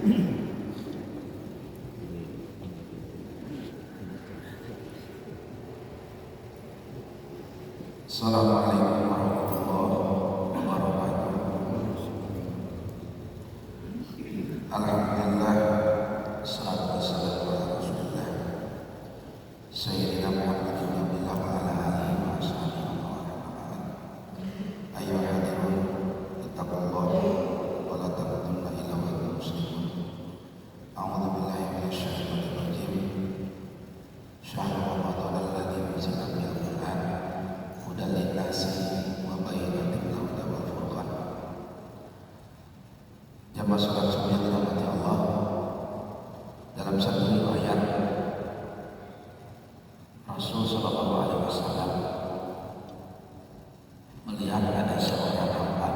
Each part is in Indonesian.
Assalamualaikum warahmatullahi wabarakatuh. Alhamdulillah, salatu wassalamu ala Rasulillah Sayyidina Muhammadin wa ala alihi wa sahbihi wa man. Ayyuhal hadirun, ittaqullaha wa la tamutunna illa wa antum muslimun. A'udzu billahi minasy syaithanir rajim. Syahrul Ramadan alladzi unzila fihi al-Qur'an hudan lin-nasi wa bayyinatin minal huda wal furqan. Jamaah salat sunnah dirahmati Allah. Dalam satu riwayat, Rasul sallallahu alaihi wasallam melihat ada seorang hamba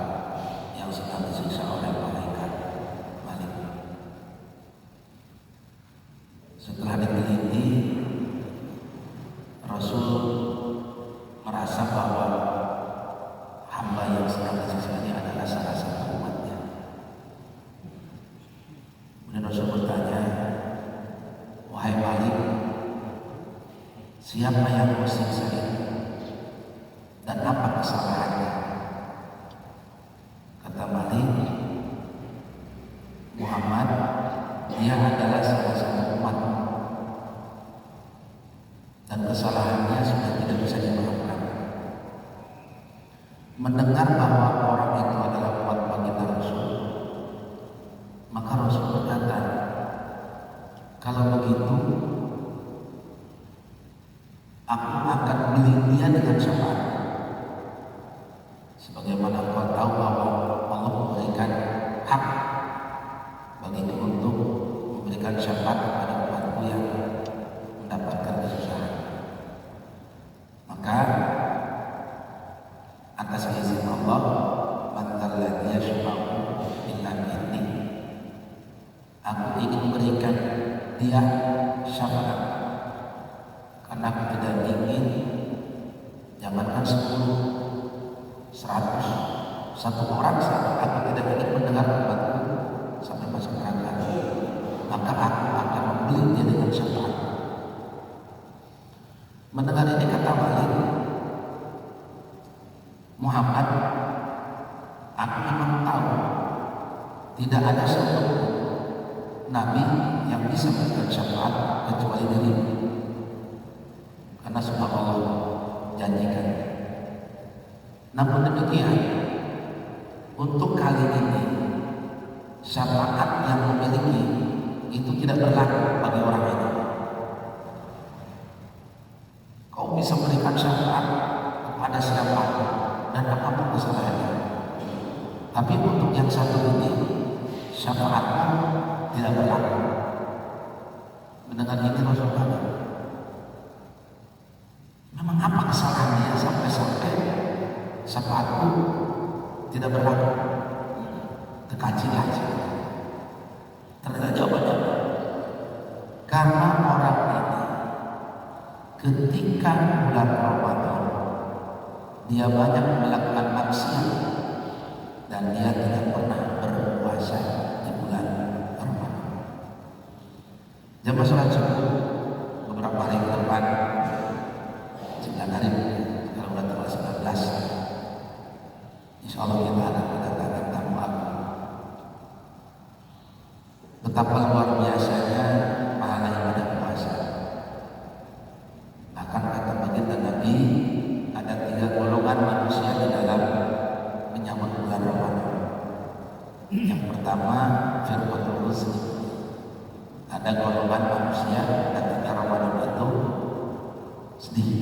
yang sedang disiksa oleh malaikat Malik. Setelah diteliti, Rasul merasa bahwa hamba yang sedang disiksa ini adalah salah satu umatnya. Kemudian Rasul bertanya, "Wahai Malik, siapa yang kau siksa ini? Dan apa kesalahannya?" Kata Malik, "Muhammad, dia adalah salah satu umat dan kesalahannya sudah tidak bisa dimaafkan." Mendengar bahwa orang itu adalah umat baginda Rasul, maka Rasul berkata, "Kalau begitu, aku akan beli dia dengan syafaat. Sebagaimana kau tahu bahwa Allah memberikan hak bagiku untuk memberikan syafaat kepada umatku yang mendapatkan kesusahan. Maka atas izin Allah, man dzalladzi yashfa'u illa bi'idznih, aku ingin memberikan dia syafaat karena aku tidak ingin jangankan 10, 100, satu orang saja aku tidak ingin mendengar umatku sampai masuk neraka. Maka aku akan membeli dia dengan syafaat." Mendengar ini kata Malik, "Muhammad, aku memang tahu tidak ada satu nabi yang bisa memberikan syafaat kecuali dirimu, karena sudah Allah janjikan. Namun demikian, untuk kali ini syafaat yang memiliki itu tidak berlaku bagi orang ini. Kau bisa memberikan syafaat kepada siapa dan apapun kesalahannya, tapi untuk yang satu ini syafaatmu tidak berlaku." Mendengar ini Rasul kaget. Memang apa kesalahannya sampai syafaatku tidak berlaku? Terkaji-kaji. Ternyata jawabannya, karena orang ini ketika bulan Ramadan dia banyak melakukan maksiat dan dia tidak pernah berpuasa di bulan Ramadan. Jamaah sholat subuh beberapa hari ke depan, 9 hari, kalau udah tanggal 19, insya Allah kita akan kedatangan tamu agung. Betapa luar biasanya pahala ibadah puasa. Bahkan kata baginda Nabi, ada 3 golongan manusia di dalam menyambut bulan Ramadan. Yang pertama, firqatul rizq. Ada golongan manusia ketika Ramadan itu sedih.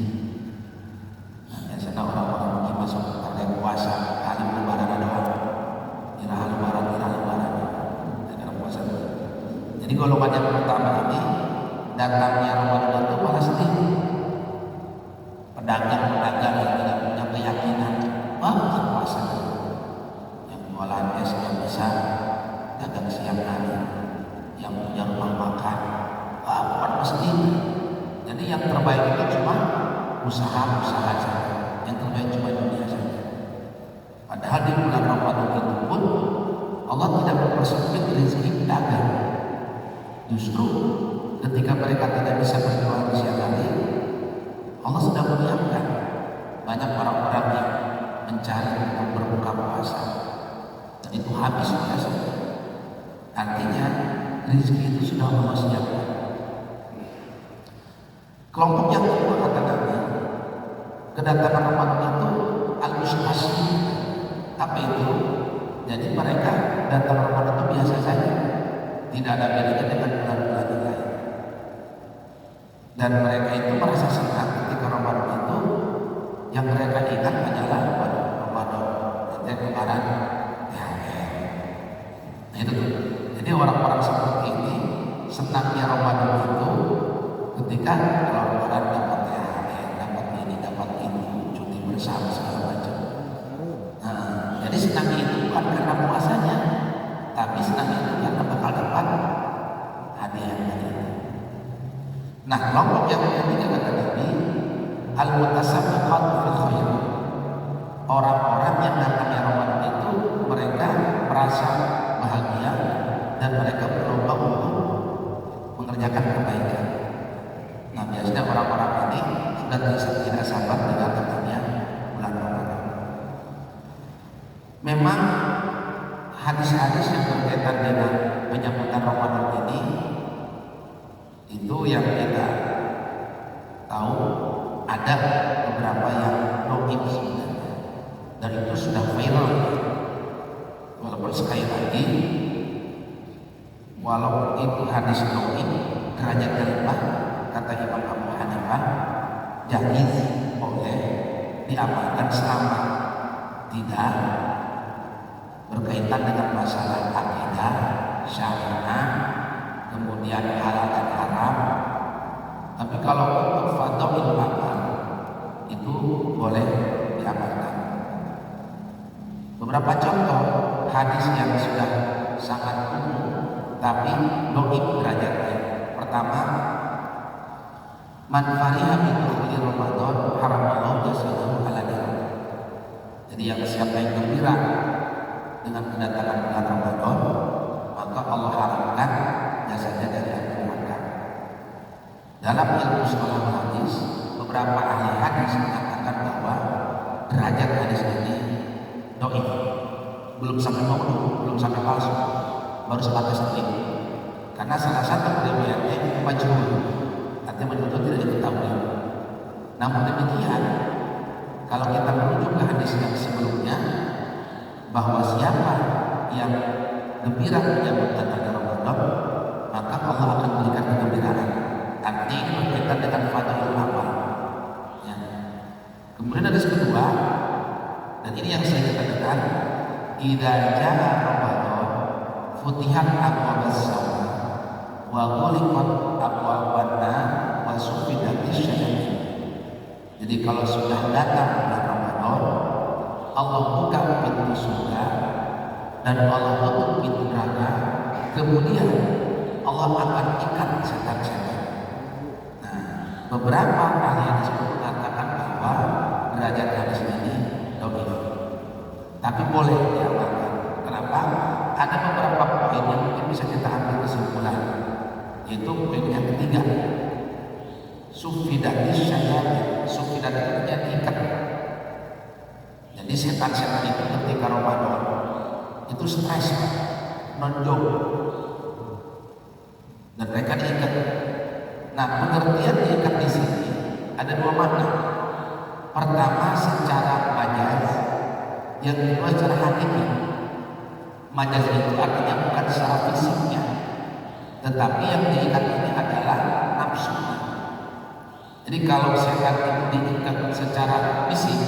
Biasanya orang-orang mungkin masuk target puasa, hari lebaran doang. Iraha lebaran. Ada puasa. Jadi golongan yang pertama ini datangnya Ramadan itu malah sedih. Pedagang-pedagang yang tidak punya keyakinan bahwa puasa, yang jualan es yang bisa dagang siang hari, yang punya rumah makan, bukan mesti. Jadi yang terbaik itu cuma usaha saja, yang terbaik cuma dunia saja. Padahal di bulan Ramadan itu pun Allah tidak mempersempit rezeki dagang. Justru ketika mereka tidak bisa berjualan di siang hari, Allah sedang menyiapkan banyak orang-orang yang mencari untuk berbuka puasa, dan itu habis biasanya. Artinya rezeki itu sudah Allah siapkan. Kelompok yang kedua kata Nabi, kedatangan Ramadan itu al-mustahsin. Apa itu? Jadi mereka datang Ramadan itu biasa saja, tidak ada bedanya dengan bulan-bulan lain. Dan mereka itu merasa senang ketika Ramadan itu yang mereka ingat hanyalah Ramadan. Nanti kemarin THR. Nah itu tuh. Jadi orang-orang seperti ini senangnya Ramadan itu ketika orang-orang dapat THR, dapat ini, dapat itu, cuti bersama segala macam. Nah, jadi senangnya itu bukan karena puasanya, tapi senangnya itu karena bakal dapat hadiah dari itu. Nah, kelompok yang ketiga kata Nabi, al-mutasabbiqat fil khair. Orang-orang yang datangnya Ramadan itu mereka merasa bahagia dan mereka berlomba untuk mengerjakan kebaikan. Nah, biasanya orang-orang ini sudah tidak sabar dengan datangnya bulan Ramadan. Memang hadis-hadis yang berkaitan dengan penyambutan Ramadan ini itu yang kita tahu ada beberapa yang logik sebenarnya, dan itu sudah viral. Walaupun sekali lagi, walaupun itu hadis logik, derajat kelima kata Imam Abu Hanifah jaiz, boleh diamalkan selama tidak berkaitan dengan masalah akidah, syariah, kemudian halal dan haram. Tapi kalau untuk fadhil amal itu boleh diamalkan. Beberapa contoh hadis yang sudah sangat umum tapi logik derajatnya. Pertama, man fariha bi dukhuli Ramadan haramallahu jasadahu ala nar. Jadi yang siapa yang gembira dengan kedatangan bulan Ramadan, maka Allah haramkan jasanya dari api neraka. Dalam ilmu sholat hadis, beberapa ahli hadis mengatakan bahwa derajat hadis ini dhaif, belum sampai maudhu, belum sampai palsu, baru sebatas dhaif. Karena salah satu riwayatnya majhul, artinya betul-betul tidak diketahui. Namun demikian, kalau kita merujuk ke hadis yang sebelumnya, bahwa siapa yang gembira menyambut datangnya Ramadan, maka Allah akan berikan kegembiraan. Artinya ini berkaitan dengan fadhil amal. Ya. Kemudian hadis kedua, dan ini yang saya katakan, idza jaa Ramadan futihat abwaabus sama wa ghuliqat abwaaban nar wa suffidatis syayatin. Jadi kalau sudah datang bulan Ramadan, Allah buka pintu surga dan Allah tutup pintu neraka. Kemudian Allah akan ikat setan-setan. Nah, beberapa ahli hadis mengatakan bahwa derajat hadis ini dhaif, tapi boleh diamalkan. Kenapa? Ada beberapa poin yang mungkin bisa kita ambil kesimpulan, yaitu poin yang ketiga, suffidatis syayatin. Suffidat itu diikat. Jadi setan-setan itu ketika Ramadan itu stres, nonjol, dan mereka diikat. Nah, pengertian diikat di sini ada dua makna. Pertama secara majaz, yang kedua secara hakiki. Majaz itu artinya bukan secara fisiknya, tetapi yang diikat ini adalah nafsu. Jadi kalau setan itu diikat secara fisik,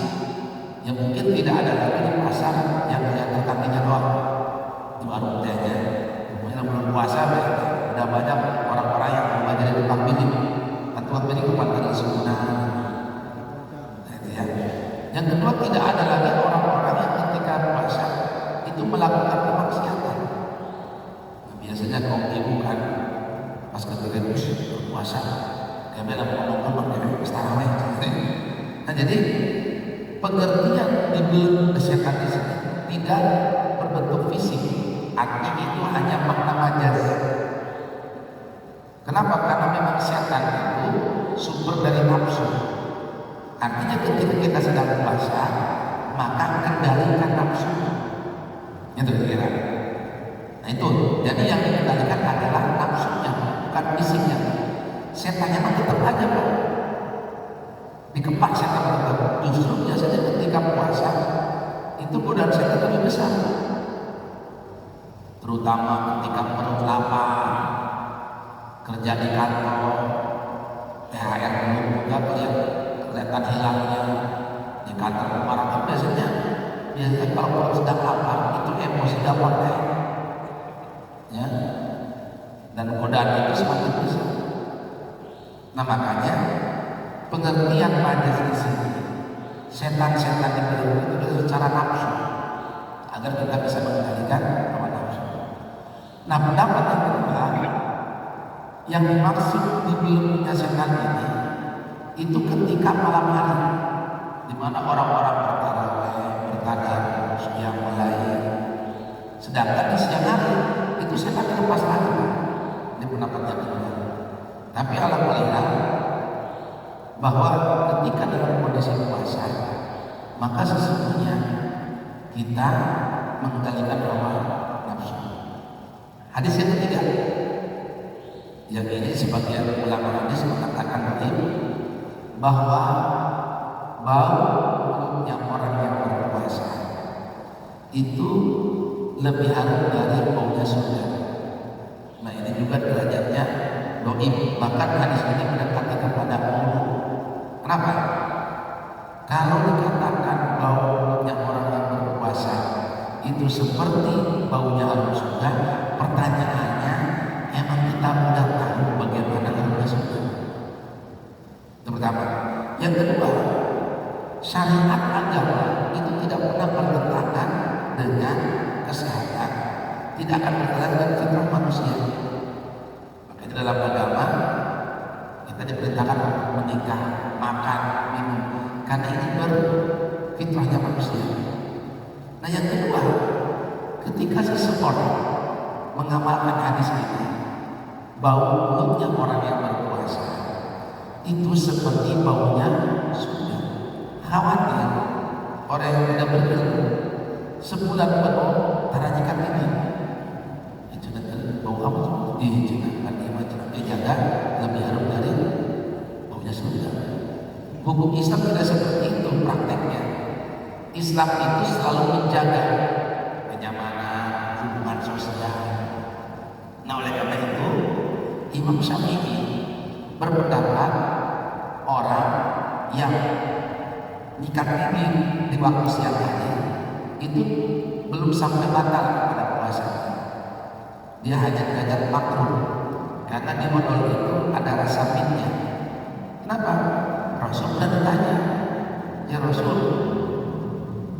ya mungkin tidak ada lagi di pasar yang kelihatan kakinya doang di warung tehnya. Mungkin bulan puasa ada banyak orang-orang yang membaca di depan bilik atau bilik kepada sunnah. Ya. Yang kedua, tidak ada lagi orang-orang yang ketika puasa itu melakukan kemaksiatan. Nah, biasanya kaum ibu kan pas ketika berpuasa kami ngomong-ngomong dari tarawih. Nah, jadi pengertian dibeli kesehatan di sini tidak berbentuk fisik, setan itu sumber dari nafsu. Artinya ketika kita sedang puasa, maka kendalikan nafsu. Itu kira. Nah itu, jadi yang dikendalikan adalah nafsunya, bukan fisiknya. Setannya mah tetap aja kok. Dikepak setan tetap. Justru biasanya ketika puasa itu godaan setan lebih besar. Terutama ketika perut lapar, kerja di kantor, THR belum juga kelihatan hilangnya di kantor kemarin kan biasanya kalau perut sedang lapar itu emosi dapat ya, dan godaan itu semakin besar. Nah makanya pengertian majas di sini, setan-setan itu secara nafsu agar kita bisa mengendalikan hawa nafsu. Nah pendapat yang kedua, yang dimaksud dibelenggunya setan ini itu ketika malam hari, di mana orang-orang bertadarus yang mulai, sedangkan di siang hari itu setan dilepas lagi. Ini pendapat yang kedua. Tapi alhamdulillah bahwa ketika dalam kondisi puasa, maka sesungguhnya kita mengendalikan hawa nafsu. Hadis yang ketiga, yang ini sebagian ulama hadis mengatakan bahwa bau mulutnya orang yang berpuasa itu lebih harum dari baunya surga. Nah ini juga derajatnya doib, bahkan hadis ini mendekati kepada maulu. Kenapa? Kalau dikatakan bau mulutnya orang yang berpuasa itu seperti baunya harum surga, pertanyaannya, emang kita sudah tahu bagaimana harumnya surga? Itu pertama. Yang kedua, syariat agama itu tidak pernah bertentangan dengan kesehatan, tidak akan bertentangan dengan fitrah manusia. Makanya dalam agama kita diperintahkan untuk menikah, makan, minum, karena ini berfitrahnya manusia. Nah yang kedua, ketika seseorang mengamalkan hadis ini, bau mulutnya orang yang berpuasa itu seperti baunya surga. Khawatir orang yang tidak berilmu sebulan penuh tarajikan ini itu bau apa dijaga dijaga lebih harum dari baunya surga. Hukum Islam tidak seperti itu prakteknya. Islam itu selalu menjaga kenyamanan, hubungan sosial. Nah oleh karena itu Imam Syafi'i berpendapat orang yang nyikat ini di waktu siang hari itu belum sampai batal pada puasa. Dia hanya derajat makruh karena di modal itu ada rasa minyak. Kenapa? Rasul sudah ditanya, ya Rasul,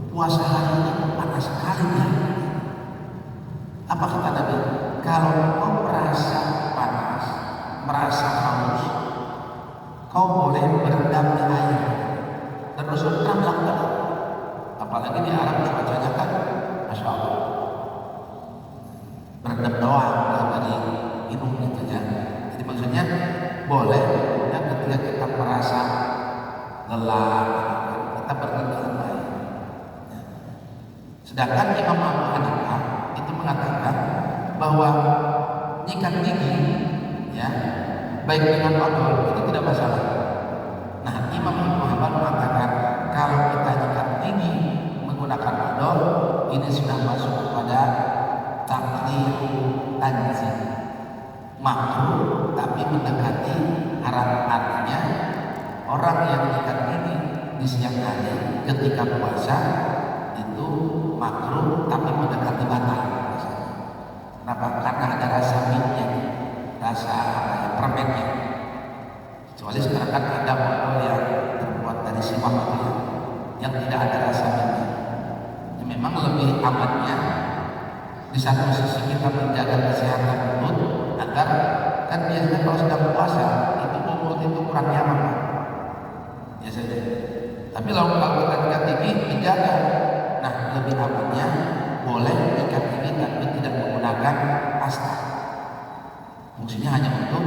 puasa hari ini panas sekali ya. Apa kata Nabi? Kalau kau merasa panas, merasa haus, kau boleh berendam di air. Dan Rasul pernah melakukan. Apalagi di Arab cuacanya kan, masya Allah, berendam doang dari minum gitu ya. Jadi maksudnya boleh ya, ketika kita merasa lelah, kita berendam air. Sedangkan Imam Abu Hanifah itu mengatakan bahwa nyikat gigi ya baik dengan odol itu tidak masalah. Nah Imam Ibnu Hanbal mengatakan kalau kita nyikat gigi menggunakan odol ini sudah masuk kepada takliru tanzih, makruh tapi mendekati haram. Artinya orang yang nyikat gigi di siang hari ketika puasa itu makruh tapi mendekati batal. Kenapa? Karena ada rasa minyak, rasa permennya. Kecuali sekarang kan ada model yang terbuat dari siwak itu ya, yang tidak ada rasa minyak. Ya, memang lebih amannya di satu sisi kita menjaga kesehatan mulut agar kan biasanya kalau sedang puasa itu mulut itu kurang nyaman biasanya. Tapi kalau kita ikat gigi dijaga. Nah lebih amannya boleh ikat gigi tapi tidak menggunakan pasta. Fungsinya hanya untuk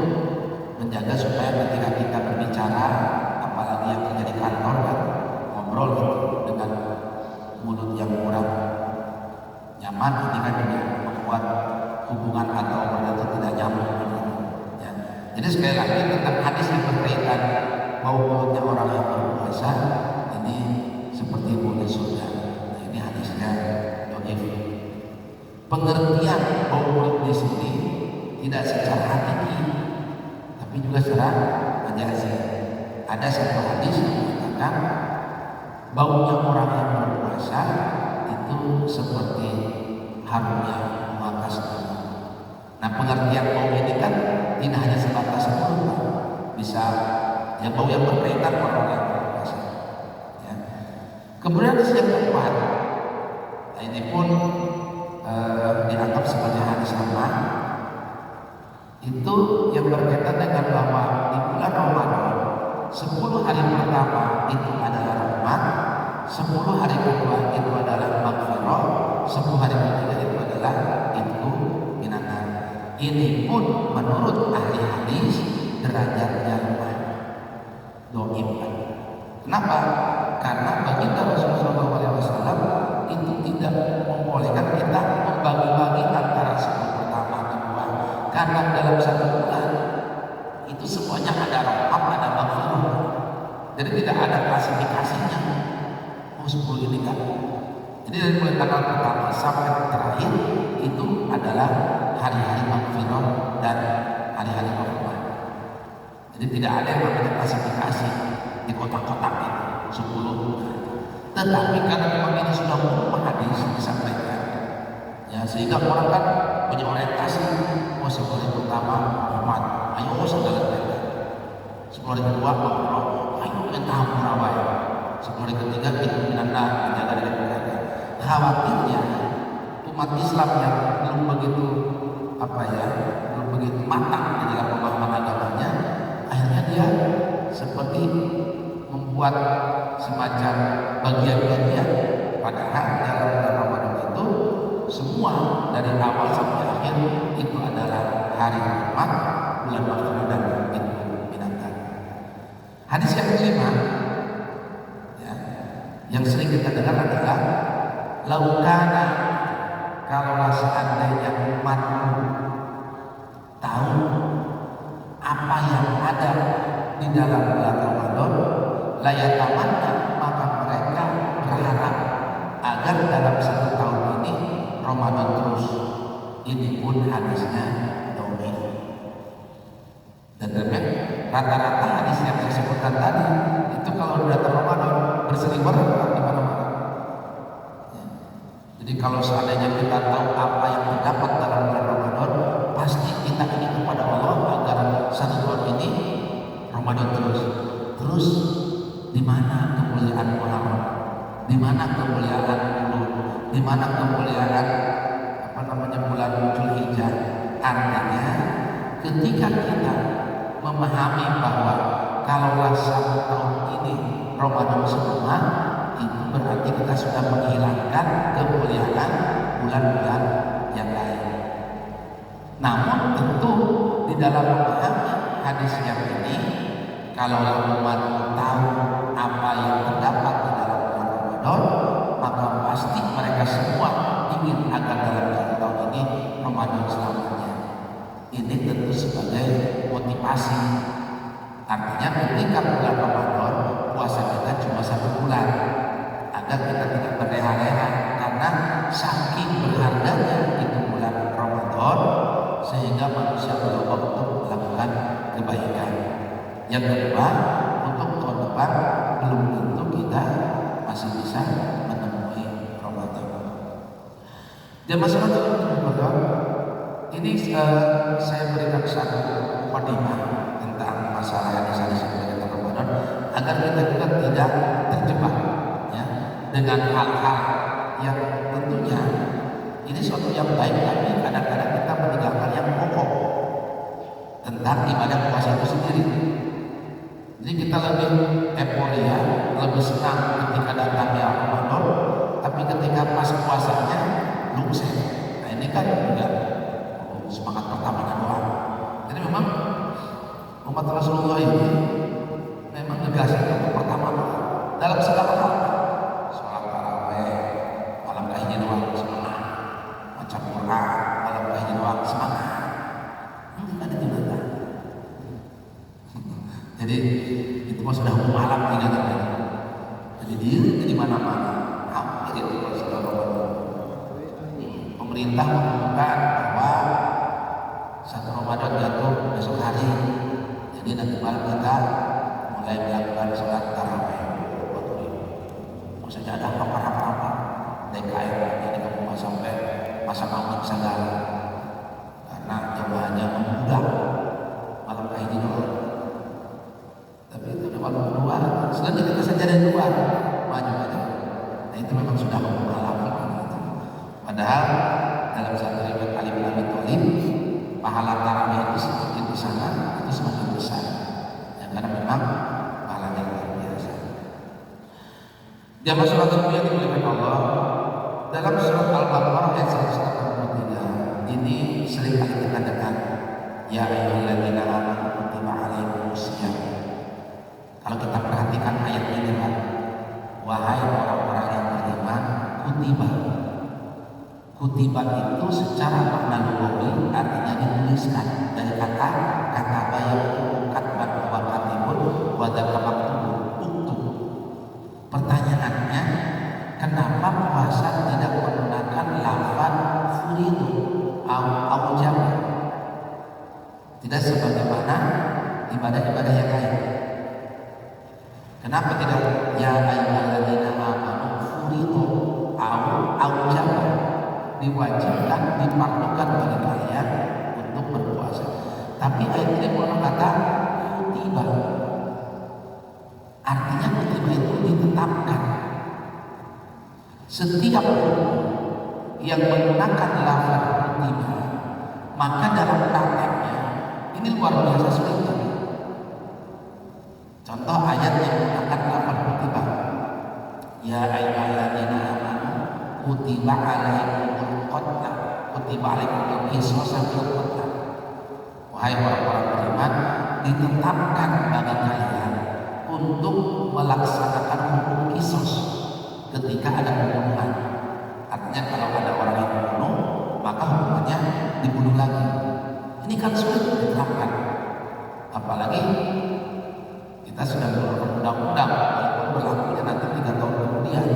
menjaga supaya ketika kita berbicara, apalagi yang terjadi kantor kan, ngobrol gitu, dengan mulut yang kurang nyaman, ini kan juga membuat hubungan atau obrolan itu tidak nyambung gitu, ya. Jadi sekali lagi tentang hadis yang berkaitan bau mulutnya orang yang berpuasa ini seperti bau surga. Nah, ini hadisnya dhaif. Pengertian bau mulut di sini tidak secara hakiki, tapi juga secara majazi. Ada satu hadis yang mengatakan baunya orang yang berpuasa itu seperti harumnya bunga kasturi. Nah, pengertian bau ini kan tidak hanya sebatas mulut, bisa ya bau yang berkaitan orang yang berpuasa. Ya. Kemudian hadis yang keempat, nah ini pun dianggap sebagai hadis aman, itu yang berkaitan dengan bahwa di bulan Ramadan 10 hari pertama itu adalah rahmat, 10 hari kedua itu adalah maghfirah, 10 hari ketiga itu adalah itu binatang. Ini pun menurut ahli hadis derajatnya lemah, dhaif. Kenapa? Karena baginda Rasulullah SAW itu tidak membolehkan kita membagi-bagi antara 10 pertama kedua, karena dalam satu bulan itu semuanya ada rahmat, ada maghfirah. Jadi tidak ada klasifikasinya. Oh 10 ini kan. Jadi dari mulai tanggal pertama sampai terakhir itu adalah hari-hari maghfirah dan hari-hari rahmat. Jadi tidak ada yang namanya klasifikasi di kotak-kotak itu 10. Tetapi karena memang ini sudah umum hadis disampaikan, ya sehingga orang kan punya orientasi. Oh 10 hari pertama rahmat, ayo segala mereka. 10 hari kedua maghfirah, ayo minta ampun awal. 10 hari ketiga itu menanda menjaga dari mereka. Khawatirnya umat Islam yang belum begitu belum begitu matang di dalam pemahaman agamanya, akhirnya dia seperti membuat semacam bagian-bagian, padahal dalam bulan Ramadan itu semua dari awal sampai akhir itu adalah hari rahmat, bulan maghfirah dan itu binatang. Hadis yang kelima, ya, yang sering kita dengar adalah laukana, kalaulah seandainya umatmu tahu apa yang ada di dalam bulan Ramadan, layatamanna, maka mereka berharap agar dalam 1 tahun ini Ramadan terus. Ini pun hadisnya dhaif. Dan rata-rata hadis yang saya sebutkan tadi itu kalau datang Ramadan berseliweran di mana-mana. Ya. Jadi kalau seandainya kita tahu apa yang terdapat dalam bulan Ramadan, pasti kita ingin kepada Allah agar 1 tahun ini Ramadan terus. Di mana kemuliaan Muharram, di mana kemuliaan Hulu, di mana kemuliaan bulan Dzulhijjah. Artinya ketika kita memahami bahwa kalaulah 1 tahun ini Ramadan semua, itu berarti kita sudah menghilangkan kemuliaan bulan-bulan yang lain. Namun tentu di dalam memahami hadis yang ini, kalaulah umat tahu apa yang terdapat di dalam bulan Ramadan, maka pasti mereka semua ingin agar dalam 1 tahun ini Ramadan selamanya. Ini tentu sebagai motivasi. Artinya ketika bulan Ramadan, puasa kita cuma 1 bulan, agar kita tidak berleha-leha, karena saking berharganya itu bulan Ramadan, sehingga manusia berlomba untuk melakukan kebaikan. Yang kedua, untuk tahun depan belum tentu kita masih bisa menemui Ramadan. Dan masalah ini saya berikan satu mukadimah tentang masalah hadis-hadis berkaitan Ramadan agar kita juga tidak terjebak, ya, dengan hal-hal yang tentunya ini suatu yang baik, tapi kadang-kadang kita meninggalkan yang pokok tentang ibadah puasa itu sendiri. Jadi kita lebih euforia, lebih senang ketika datangnya Ramadan, tapi ketika pas puasanya lungsen. Nah ini kan juga semangat pertamanya doang. Jadi memang Umat Rasulullah ini memang negasi itu pertama dalam segala hal. Sholat tarawih, malam kahnya doang semangat. Baca Quran, malam kahnya doang semangat. Ada gimana? Jadi itu mah sudah malam ingatnya. Jadi dia di mana-mana. Hampir itu pemerintah mengumumkan bahwa 1 Ramadan jatuh besok hari. Jadi nanti malam kita mulai melakukan sholat tarawih. Mau saja ada apa-apa DKM jadi kamu sampai masa malam segala karena jamaahnya membudak malam kayak gini loh. Tapi itu udah malam kedua, selanjutnya kita saja dari luar maju aja. Nah itu memang sudah mengalami gitu. Padahal dalam satu riwayat Ali bin Abi Thalib pahala tarawih itu semakin di sana itu semakin besar. Ya, karena memang pahalanya luar biasa. Jamaah sholat subuh yang dimuliakan Allah dalam surat Al-Baqarah ayat 183 ini sering kali kita dengar, ya ayyuhalladzina amanu kutiba alaikumusiyam. Kalau kita perhatikan ayat ini kan, wahai orang-orang yang beriman, kutiba itu secara makna lugawi artinya dituliskan dari kata yang katban wa katibun wa dzakamatubun uktub. Pertanyaannya, kenapa puasa tidak menggunakan lafaz furidu au jam? Tidak sebagaimana ibadah-ibadah yang lain. Kenapa tidak ya ayyuhalladzina amanu furidu au jam? Diwajibkan, diperlukan bagi kalian untuk berpuasa. Tapi ayat ini mengatakan kutiba. Artinya kutiba itu ditetapkan. Setiap yang menggunakan lafaz kutiba, maka dalam prakteknya ini luar biasa sulitnya. Contoh ayat yang menggunakan lafaz kutiba, ya ayyuhalladzina amanu kutiba alaikumul qatl, kutiba alaikumul qisas fil qatl. Wahai orang-orang beriman, ditetapkan bagi kalian untuk melaksanakan hukum qisas ketika ada pembunuhan. Artinya kalau ada orang yang membunuh, maka hukumannya dibunuh lagi. Ini kan sulit diterapkan. Apalagi kita sudah mengeluarkan undang-undang walaupun berlakunya nanti 3 tahun kemudian,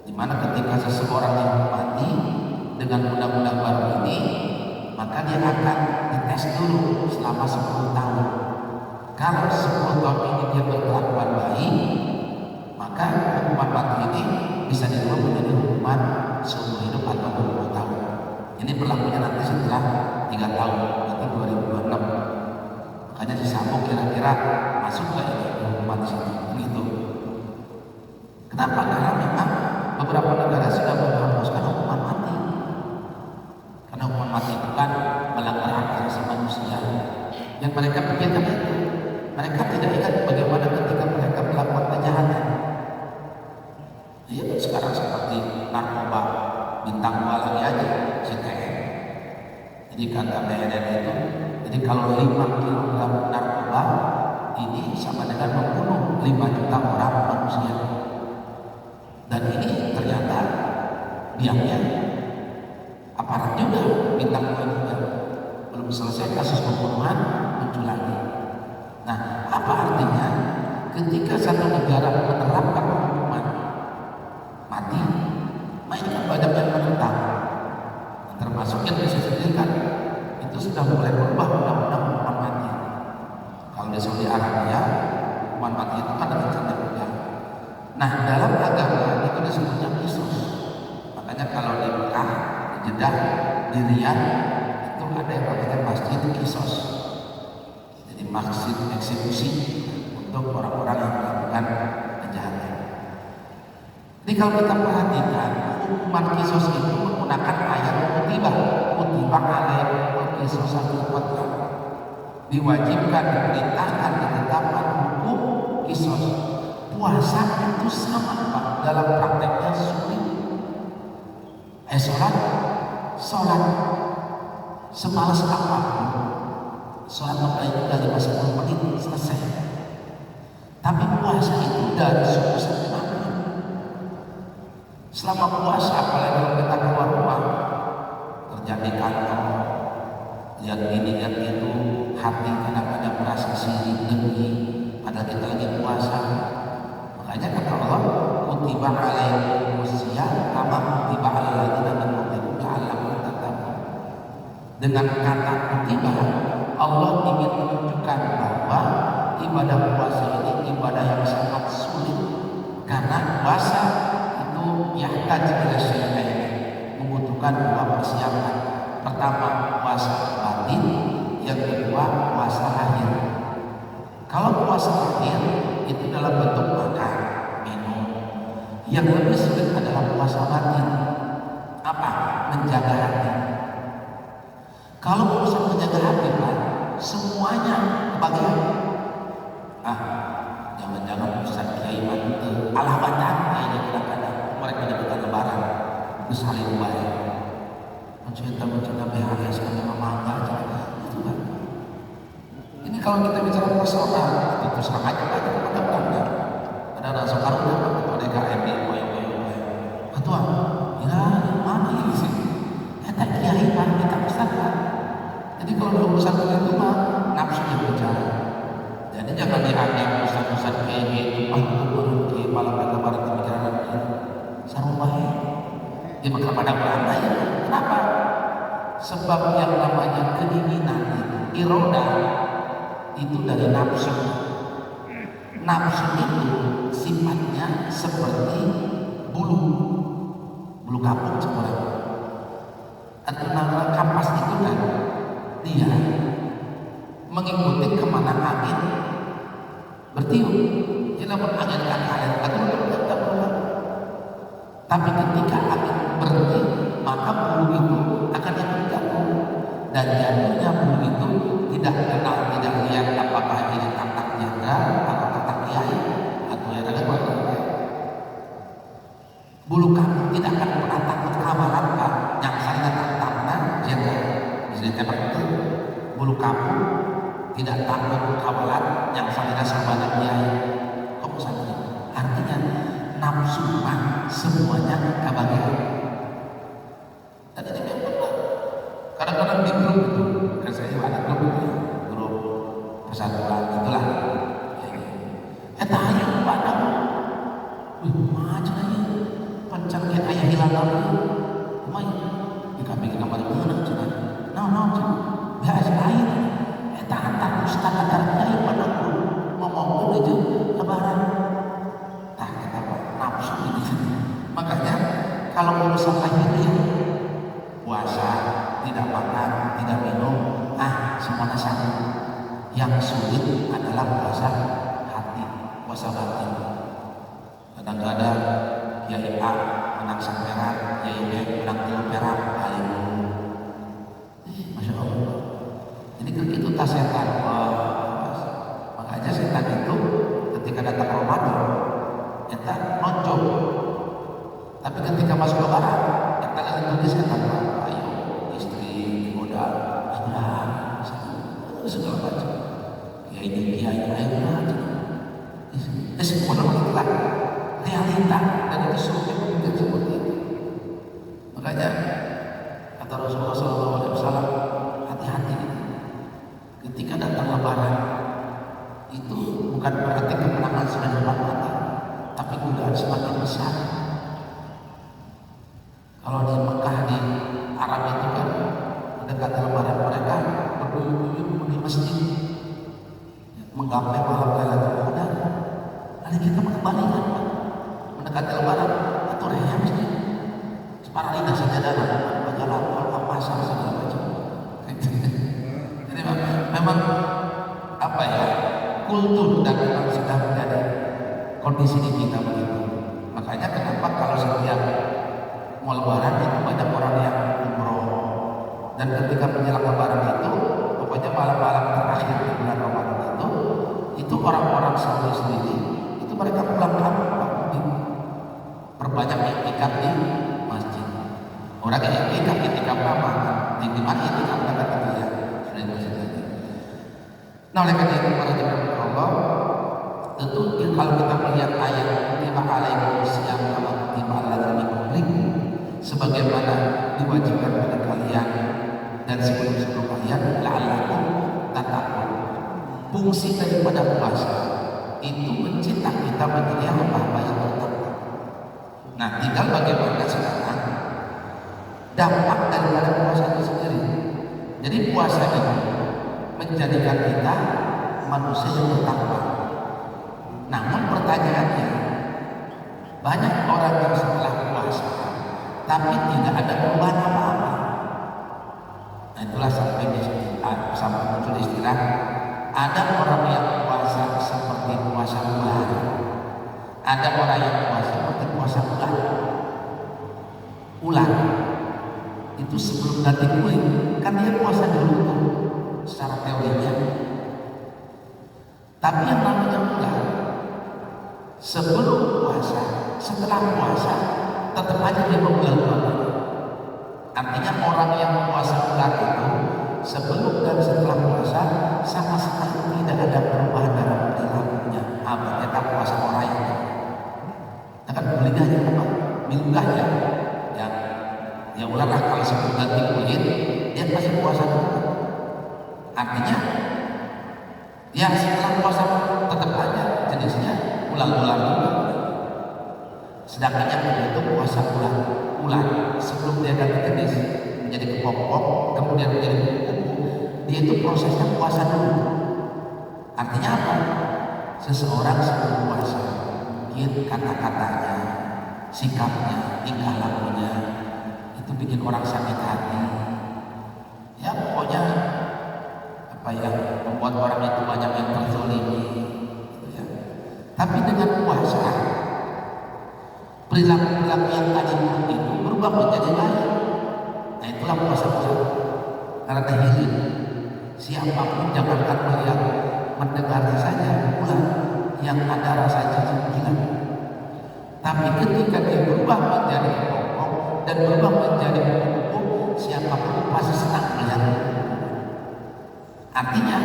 di mana ketika seseorang yang mati dengan undang-undang baru ini, maka dia akan dites dulu selama 10 tahun. Kalau 10 tahun ini dia berkelakuan baik, maka hukuman mati ini bisa dirubah menjadi hukuman seumur hidup atau 20 tahun. Ini berlakunya nanti setelah 3 tahun, nanti 2026. Makanya si Sambo kira-kira masuk gak ini hukuman di sini? Begitu. Kenapa? Karena memang beberapa negara sudah menghapuskan hukuman mati. Karena hukuman mati itu kan melanggar hak asasi manusia. Yang mereka pikirkan itu, mereka tidak ingat bagaimana ketika mereka melakukan kejahatan. Ya sekarang seperti narkoba bintang 2 lagi aja CTM. Jadi kata BNN itu, jadi kalau 5 kg narkoba ini sama dengan membunuh 5 juta orang manusia. Dan ini ternyata biangnya aparat juga bintang 2 juga. Belum selesai kasus pembunuhan muncul lagi. Nah, apa artinya ketika satu negara menerapkan hukuman mati, mainkan banyak yang menentang, termasuk yang disebutkan itu sudah mulai berubah undang-undang hukuman mati. Kalau di Saudi Arabia hukuman mati itu kan dengan cara berjalan. Nah, dalam agama itu disebutnya qisas. Makanya kalau di Mekah, di Jeddah, di Riyadh itu ada yang namanya masjid qisas. Jadi masjid eksekusi untuk orang-orang yang melakukan kejahatan. Jadi kalau kita perhatikan hukuman qisas itu menggunakan ayat kutiba alaikumul qisas fil qatl. Diwajibkan, diperintahkan, ditetapkan hukum qisas. Puasa itu sama Pak, dalam prakteknya sulit. Sholat semalas apapun sholat maghrib itu dari 10 menit selesai. Tapi puasa itu dari subuh sampai maghrib. Selama puasa, apalagi kalau kita keluar rumah, kerja di kantor, lihat ini lihat itu, hati kadang-kadang merasa sirik dengki, padahal kita lagi puasa. Makanya kata Allah, kutiba alaikumus syiyam kama kutiba alal ladzina min qablikum la'allakum tattaqun. Dengan kata kutiba, Allah ingin menunjukkan bahwa ibadah puasa ini ibadah yang sangat sulit, karena puasa itu yahtaj ila syai'ain, membutuhkan dua persiapan. Pertama puasa batin, yang kedua puasa lahir. Kalau puasa lahir itu dalam bentuk makan, minum. Yang lebih sulit adalah puasa batin. Apa? Menjaga hati. Kalau urusan menjaga hati, Pak, semuanya kebagian. Jangan-jangan Ustaz Kiai itu alawatan kayaknya kadang-kadang mereka dekat lebaran saling baik, mencinta BHS sama mangga itu kan. Ini kalau kita bicara personal itu terus aja Pak, mudah-mudahan ada rasa karena ketua DKM ketua ya mana ini sih tak Kiai Pak, kita Ustaz Pak. Jadi kalau urusan itu mah nafsu yang bicara. Jadi jangan dianggap Ustaz-Ustaz kayak gitu, turun ke malam lebaran pemikiran sarung baik. Dia bakal pada beranda ya. Kenapa? Sebab yang namanya keinginan, iroda itu dari nafsu. Nafsu itu sifatnya seperti bulu kapuk sebenarnya. Atau nama kapas itu kan dia mengikuti kemana angin bertiup. Dia namun angin kan ada tapi ketika angin berhenti maka bulu itu akan ikut jatuh, dan jatuhnya bulu itu tidak kenal, tidak lihat apakah ini tatak jaga atau tatak kiai atau yang ada apa. Bulu kamu tidak akan pernah takut kawalan Pak, yang saya tataknya jaga bisa ditembak itu. Bulu kamu tidak takut kawalan yang saya sabana kiai. Kok sampai artinya nafsu mah semuanya kebagian. Dan ini memang benar. Kadang-kadang di grup itu, kan saya juga ada grup persatuan itulah. Tahu pada, macam ini pencang kayak ayah hilang lagi. Main di kami kamar mana cuman, nah biasa lain. Tahan ustaz kadarnya pada ngomong aja lebaran. Nafsu ini. Makanya kalau urusan lahiriah, puasa, tidak makan, tidak minum, semuanya sama. Yang sulit adalah puasa hati, puasa batin. Kadang-kadang Kiai A menang sang perak, Kiai B menang 3 perak, Masya Allah. Jadi itu tas setan. Makanya setan itu ketika datang Ramadan kita nonjol, tapi ketika masuk lebaran kita lihat tulis kata ayo istri digoda segala macam ya ini dia ayo semua itulah realita, dan itu sulit mungkin seperti itu. Makanya kata Rasulullah SAW, hati-hati ketika datang lebaran itu bukan berarti kemenangan sudah depan mata, tapi godaan semakin besar. Kalau di Mekah, di Arab itu kan mendekati lebaran mereka berduyun-duyun di masjid menggapai malam Lailatul Qadar. Lalu kita mengembalikan mendekati lebaran atau raya masjid para lidah saja dalam berjalan kalau pasar segala macam. Jadi memang apa ya, kultur dan memang sudah menjadi kondisi di kita begitu. Makanya kenapa kalau setiap mau lebaran itu banyak orang yang umroh, dan ketika menjelang lebaran itu pokoknya malam-malam terakhir di bulan Ramadan itu orang-orang Saudi sendiri itu mereka pulang kampung perbanyak iktikaf di masjid. Orang yang iktikaf apa? Di mana iktikaf mereka itu ya sudah di masjid. Nah, oleh karena itu para jemaah Allah, tentu kalau kita melihat ayat kutiba alaikumusiyam kama kutiba alal ladzina min qablikum, sebagaimana diwajibkan pada kalian dan sebelum kalian la'allakum tattaqun. Fungsi daripada puasa itu mencipta kita menjadi hamba-hamba yang bertakwa. Nah, tinggal bagaimana sekarang dampak daripada puasa itu sendiri. Jadi puasa itu menjadikan kita manusia yang bertakwa. Namun pertanyaannya, banyak orang yang setelah puasa tapi tidak ada perubahan apa-apa. Nah, itulah sampai muncul istilah ada orang yang puasa seperti puasa ular, ada orang yang puasa seperti puasa ular. Ular itu sebelum ganti kulit kan dia puasa dulu tuh secara teorinya. Tapi yang namanya ular sebelum puasa, setelah puasa tetap aja dia berulang-ulang. Artinya orang yang puasa ular itu sebelum dan setelah puasa sama sekali tidak ada perubahan dalam perilakunya. Apa kita puasa orang itu? Akan belinya apa? Milgahnya yang ular kalau sebelum ganti kulit dia masih puasa dulu. Artinya ya setelah puasa tetap aja jenisnya ular-ular juga. Sedangkan yang itu puasa ular sebelum dia ganti jenis menjadi kepompong kemudian menjadi kupu-kupu, dia itu prosesnya puasa dulu. Artinya apa? Seseorang sebelum puasa mungkin kata-katanya, sikapnya, tingkah lakunya itu bikin orang sakit hati. Ya pokoknya apa ya, membuat orang itu banyak yang terzolimi gitu ya. Tapi dengan puasa perilaku-perilaku yang tadi buruk itu berubah menjadi baik. Nah, itulah puasa. Karena tahirin siapapun jangankan melihat, mendengarnya saja ular yang ada rasa jijik gila. Tapi ketika dia berubah menjadi kepompong dan berubah menjadi kupu-kupu, siapapun pasti senang melihat. Artinya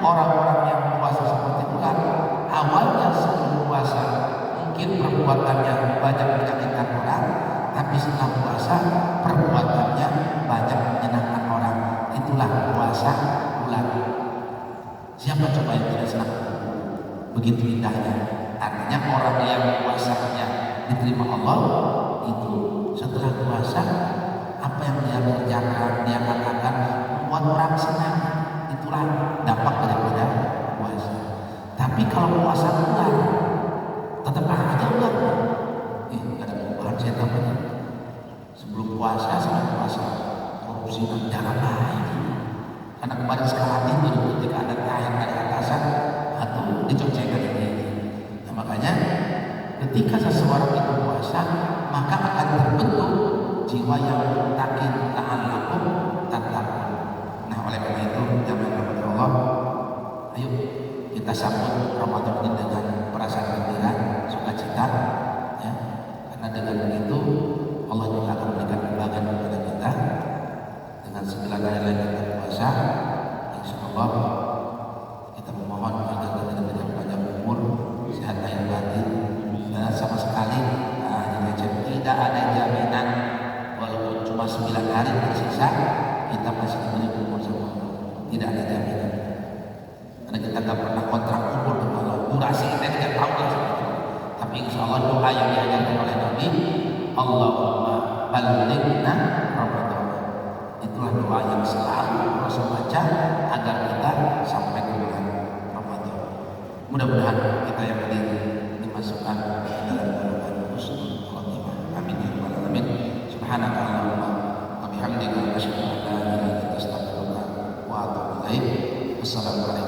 orang-orang yang puasa seperti ular awalnya sebelum puasa mungkin perbuatannya banyak menyakitkan orang, tapi setelah puasa perbuatannya banyak menyenangkan orang. Itulah puasa ular. Siapa coba yang tidak senang? Begitu indahnya. Artinya orang yang puasanya diterima Allah itu setelah puasa apa yang dia kerjakan, dia katakan membuat orang senang. Itulah dampak daripada puasa. Tapi kalau puasa ular tetap aja ular. Gak ada perubahan saya tambahnya. Sebelum puasa korupsi jangan baik. Karena kemarin skala tinggi ketika ada kain dari atasan atau dicocokkan ini. Nah, makanya ketika seseorang itu puasa maka akan terbentuk jiwa yang mutakin la'allakum tattaqun. Nah, oleh karena itu jamaah Allah, ayo kita sambut Ramadan ini dengan perasaan gembira, sukacita, ya. Karena dengan begitu Allah juga akan memberikan kebaikan kepada kita dengan 9 hari lagi kita puasa. Insyaallah kita memohon agar kita diberikan panjang umur, sehat lahir batin, dan sama sekali tidak ada jaminan walaupun cuma 9 hari tersisa kita masih diberi umur sama Allah. Tidak ada jaminan. Karena kita tidak pernah kontrak umur dengan Allah. Durasi kita tidak tahu lah. Tapi insya Allah doa yang diajarkan oleh Nabi, Allahumma ballighna Ramadan. Itulah doa yang selalu Rasul baca agar kita sampai ke bulan Ramadan. Mudah-mudahan kita yang hadir dimasukkan ke dalam golongan husnul khotimah. Amin ya rabbal alamin. Subhanaka Allahumma wa bihamdika asyhadu an la ilaha illa anta astaghfiruka wa atubu ilaik. Wassalamualaikum